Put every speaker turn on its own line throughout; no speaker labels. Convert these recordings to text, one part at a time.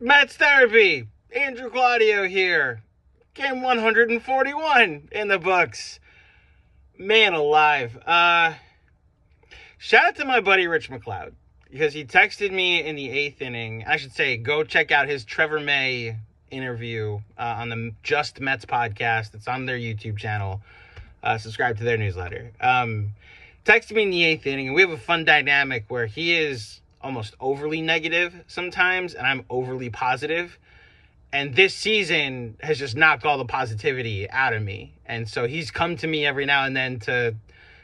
METS Therapy. Andrew Claudio here. Game 141 in the books. Man alive. Shout out to my buddy Rich McLeod, because he texted me in the 8th inning. I should say, go check out his Trevor May interview on the Just Mets podcast. It's on their YouTube channel. Subscribe to their newsletter. Texted me in the 8th inning, and we have a fun dynamic where he is almost overly negative sometimes, and I'm overly positive. And this season has just knocked all the positivity out of me. And so he's come to me every now and then to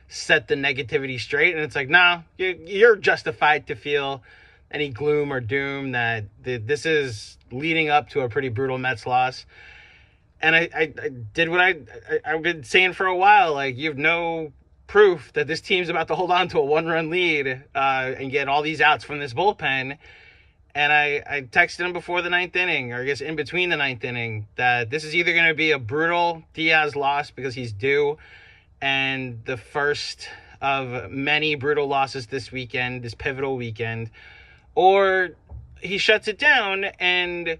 set the negativity straight. And it's like, no, you're justified to feel any gloom or doom that this is leading up to a pretty brutal Mets loss. And I did what I've been saying for a while. Like, you have no proof that this team's about to hold on to a 1-run lead and get all these outs from this bullpen. And I texted him before the 9th inning, or I guess in between the 9th inning, that this is either going to be a brutal Diaz loss because he's due, and the first of many brutal losses this weekend, this pivotal weekend, or he shuts it down and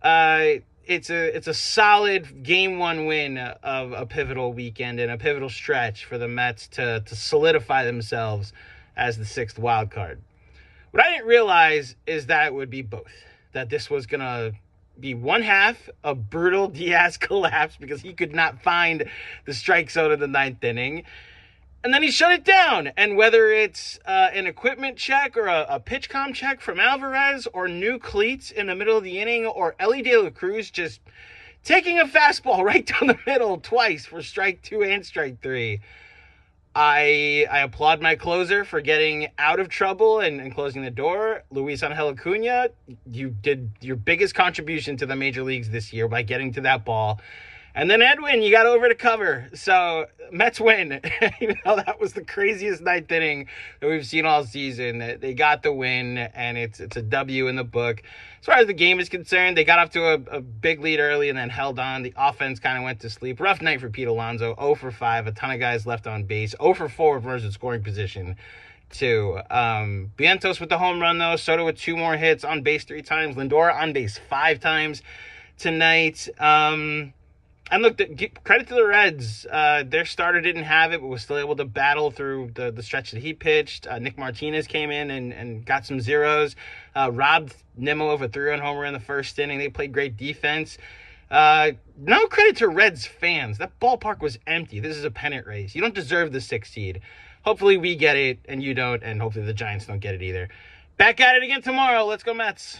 it's a solid Game 1 win of a pivotal weekend and a pivotal stretch for the Mets to solidify themselves as the 6th wild card. What I didn't realize is that it would be both. That this was going to be one half a brutal Diaz collapse because he could not find the strike zone in the 9th inning. And then he shut it down. And whether it's an equipment check or a pitch comm check from Alvarez, or new cleats in the middle of the inning, or Ellie De La Cruz just taking a fastball right down the middle twice for strike 2 and strike 3. I applaud my closer for getting out of trouble and closing the door. Luis Angel Acuna, you did your biggest contribution to the major leagues this year by getting to that ball. And then Edwin, you got over to cover. So Mets win. Even though that was the craziest 9th inning that we've seen all season, they got the win, and it's a W in the book. As far as the game is concerned, they got off to a big lead early and then held on. The offense kind of went to sleep. Rough night for Pete Alonso. 0 for 5. A ton of guys left on base. 0 for 4 with runners in scoring position, too. Vientos with the home run, though. Soto with 2 more hits. On base 3 times. Lindor on base 5 times tonight. And look, credit to the Reds. Their starter didn't have it, but was still able to battle through the stretch that he pitched. Nick Martinez came in and got some zeros. Robbed Nimmo of a 3-run homer in the first inning. They played great defense. No credit to Reds fans. That ballpark was empty. This is a pennant race. You don't deserve the 6th seed. Hopefully we get it, and you don't, and hopefully the Giants don't get it either. Back at it again tomorrow. Let's go Mets.